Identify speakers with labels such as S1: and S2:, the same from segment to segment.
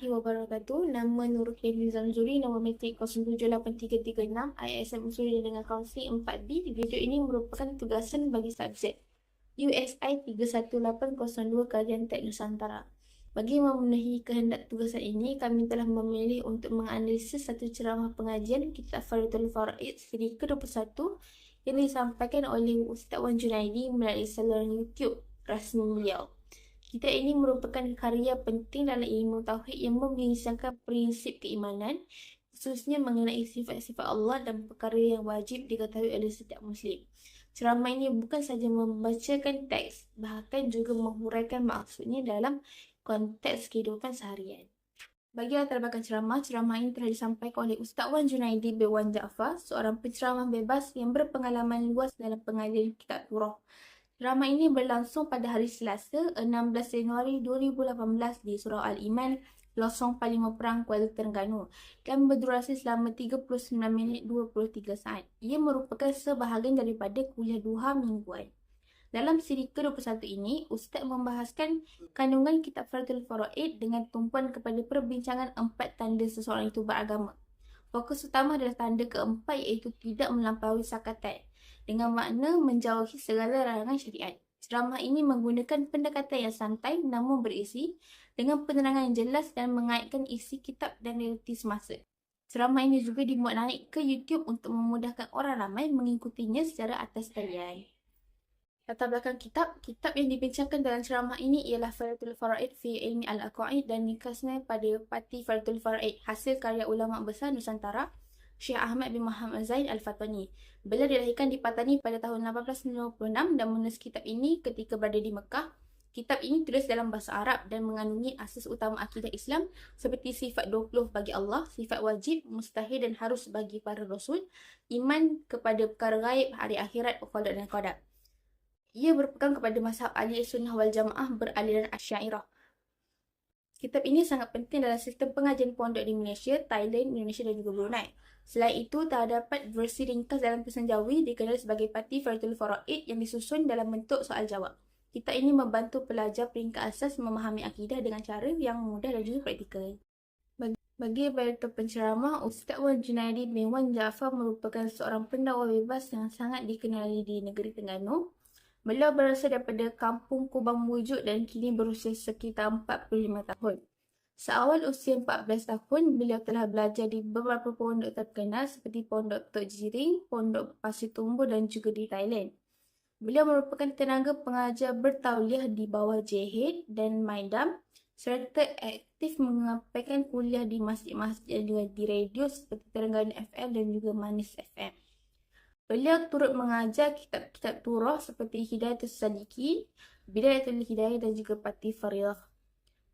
S1: warahmatullahi wabarakatuh. Nama Nurul Hadi Zamzuri, nama metrik 078336, ISM Usul dengan kaunseling 4B. Video ini merupakan tugasan bagi subjek USI 31802 Kajian Tek Nusantara. Bagi memenuhi kehendak tugasan ini, kami telah memilih untuk menganalisis satu ceramah pengajian Kitab Fardul Faraid siri ke-21 yang disampaikan oleh Ustaz Wan Junaidi melalui saluran YouTube rasmi beliau. Kitab ini merupakan karya penting dalam ilmu tauhid yang membincangkan prinsip keimanan, khususnya mengenai sifat-sifat Allah dan perkara yang wajib diketahui oleh setiap Muslim. Ceramah ini bukan sahaja membacakan teks, bahkan juga menghuraikan maksudnya dalam konteks kehidupan seharian. Bagi latar belakang ceramah ini telah disampaikan oleh Ustaz Wan Junaidi bin Wan Jaafar, seorang penceramah bebas yang berpengalaman luas dalam pengajian kitab Turah. Ceramah ini berlangsung pada hari Selasa, 16 Januari 2018 di Surau Al-Iman, Losong Parlimen Perang, Kuala Terengganu dan berdurasi selama 39 minit 23 saat. Ia merupakan sebahagian daripada kuliah duha mingguan. Dalam siri ke-21 ini, Ustaz membahaskan kandungan kitab Fardul Faraid dengan tumpuan kepada perbincangan 4 tanda seseorang itu beragama. Fokus utama adalah tanda keempat, iaitu tidak melampaui sakatan, dengan makna menjauhi segala larangan syariat. Ceramah ini menggunakan pendekatan yang santai namun berisi dengan penerangan yang jelas dan mengaitkan isi kitab dan realiti semasa. Ceramah ini juga dimuat naik ke YouTube untuk memudahkan orang ramai mengikutinya secara atas talian. Latar belakang kitab yang dibincangkan dalam ceramah ini ialah Fardul Faraid fi Ilmi Al-Aqaid dan nikasnya pada Parti Fardul Faraid, hasil karya ulama besar Nusantara Syekh Ahmad bin Muhammad Zain Al-Fatani. Beliau dilahirkan di Patani pada tahun 1856 dan menulis kitab ini ketika berada di Mekah. Kitab ini tulis dalam bahasa Arab dan mengandungi asas utama akidah Islam seperti sifat 20 bagi Allah, sifat wajib, mustahil dan harus bagi para rasul, iman kepada perkara gaib, hari akhirat, qada dan qadar. Ia berpegang kepada mazhab Ahli Sunnah wal Jamaah beraliran Asy'ariyah. Kitab ini sangat penting dalam sistem pengajian pondok di Malaysia, Thailand, Indonesia dan juga Brunei. Selain itu, terdapat versi ringkas dalam Tulisan Jawi dikenal sebagai Parti Fardul Faraid yang disusun dalam bentuk soal jawab. Kitab ini membantu pelajar peringkat asas memahami akidah dengan cara yang mudah dan juga praktikal. Bagi Direktur Penceramah, Ustaz Wan Junaidi bin Wan Jaafar merupakan seorang pendakwah bebas yang sangat dikenali di negeri Terengganu. Beliau berasal daripada kampung Kubang Wujud dan kini berusia sekitar 45 tahun. Seawal usia 14 tahun, beliau telah belajar di beberapa pondok terkenal seperti Pondok Tok Jiring, Pondok Pasir Tumbuh dan juga di Thailand. Beliau merupakan tenaga pengajar bertauliah di bawah JH dan Maidam, serta aktif menyampaikan kuliah di masjid-masjid dan juga di radio seperti Terengganu FM dan juga Manis FM. Beliau turut mengajar kitab-kitab Turah seperti Hidayatul Salikin, Bidayatul Hidayah dan juga Parti Faridah.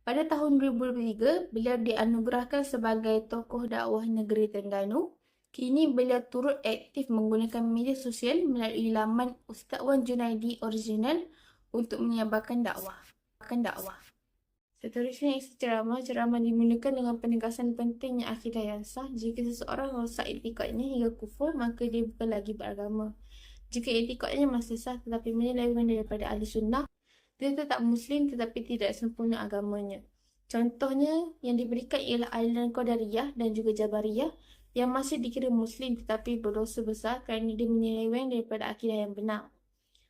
S1: Pada tahun 2003, beliau dianugerahkan sebagai tokoh dakwah negeri Terengganu. Kini beliau turut aktif menggunakan media sosial melalui laman Ustaz Wan Junaidi Original untuk menyebarkan dakwah. Seterusnya isi ceramah dimulakan dengan penegasan pentingnya akidah yang sah. Jika seseorang merosak etikadnya hingga kufur, maka dia bukan lagi beragama. Jika etikadnya masih sah tetapi menyeleweng daripada ahli sunnah, dia tetap Muslim tetapi tidak sempurna agamanya. Contohnya yang diberikan ialah aliran Qadariyah dan juga Jabariyah yang masih dikira Muslim tetapi berdosa besar kerana dia menyeleweng daripada akidah yang benar.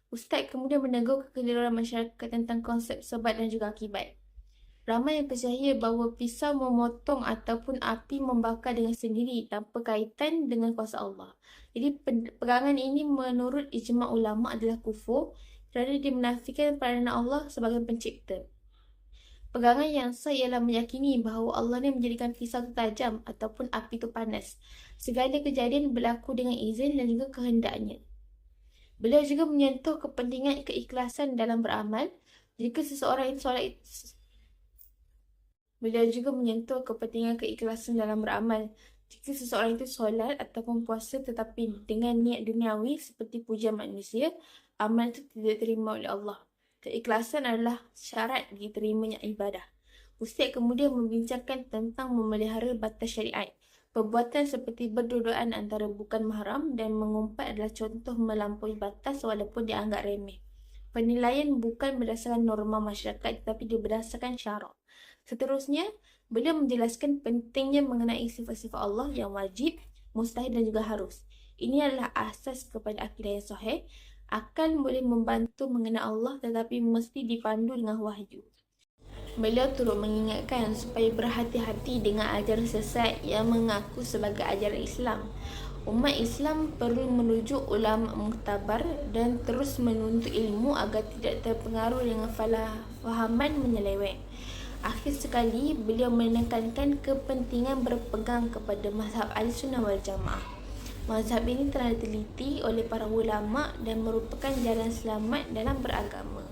S1: Ustaz kemudian menegur kekeliruan masyarakat tentang konsep sebab dan juga akibat. Ramai yang percaya bahawa pisau memotong ataupun api membakar dengan sendiri tanpa kaitan dengan kuasa Allah. Jadi pegangan ini menurut ijma' ulama' adalah kufur kerana dia menafikan peranan Allah sebagai pencipta. Pegangan yang sah ialah meyakini bahawa Allah ni menjadikan pisau itu tajam ataupun api itu panas. Segala kejadian berlaku dengan izin dan juga kehendaknya. Beliau juga menyentuh kepentingan keikhlasan dalam beramal. Jika seseorang itu solat Beliau juga menyentuh kepentingan keikhlasan dalam beramal. Jika seseorang itu solat ataupun puasa tetapi dengan niat duniawi seperti pujian manusia, amal itu tidak diterima oleh Allah. Keikhlasan adalah syarat diterimanya ibadah. Ustaz kemudian membincangkan tentang memelihara batas syariat. Perbuatan seperti berdua-duaan antara bukan mahram dan mengumpat adalah contoh melampaui batas walaupun dianggap remeh. Penilaian bukan berdasarkan norma masyarakat tetapi dia berdasarkan syarak. Seterusnya, Beliau menjelaskan pentingnya mengenai sifat-sifat Allah yang wajib, mustahil dan juga harus. Ini adalah asas kepada akidah yang sahih. Akal boleh membantu mengenal Allah tetapi mesti dipandu dengan wahyu. Beliau turut mengingatkan supaya berhati-hati dengan ajaran sesat yang mengaku sebagai ajaran Islam. Umat Islam perlu merujuk ulama muktabar dan terus menuntut ilmu agar tidak terpengaruh dengan fahaman menyeleweng. Akhir sekali, beliau menekankan kepentingan berpegang kepada mazhab Ahlussunnah wal Jamaah. Mazhab ini telah diteliti oleh para ulama dan merupakan jalan selamat dalam beragama.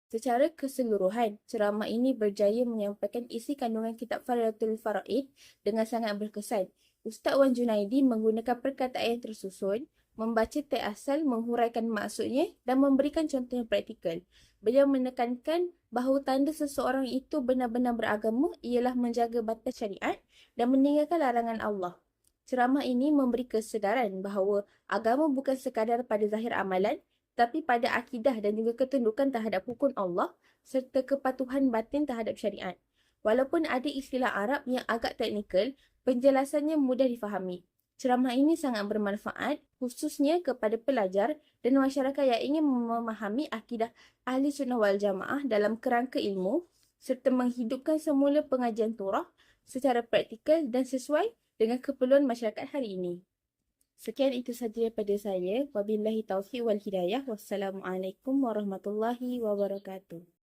S1: Secara keseluruhan, ceramah ini berjaya menyampaikan isi kandungan kitab Faridatul Faraid dengan sangat berkesan. Ustaz Wan Junaidi menggunakan perkataan yang tersusun, membaca teks asal, menghuraikan maksudnya dan memberikan contoh yang praktikal. Beliau menekankan bahawa tanda seseorang itu benar-benar beragama ialah menjaga batas syariat dan meninggalkan larangan Allah. Ceramah ini memberi kesedaran bahawa agama bukan sekadar pada zahir amalan, tapi pada akidah dan juga ketundukan terhadap hukum Allah serta kepatuhan batin terhadap syariat. Walaupun ada istilah Arab yang agak teknikal, penjelasannya mudah difahami. Ceramah ini sangat bermanfaat khususnya kepada pelajar dan masyarakat yang ingin memahami akidah Ahli Sunnah wal Jamaah dalam kerangka ilmu serta menghidupkan semula pengajian Torah secara praktikal dan sesuai dengan keperluan masyarakat hari ini. Sekian itu sahaja daripada saya. Wabillahi taufiq wal hidayah. Wassalamualaikum warahmatullahi wabarakatuh.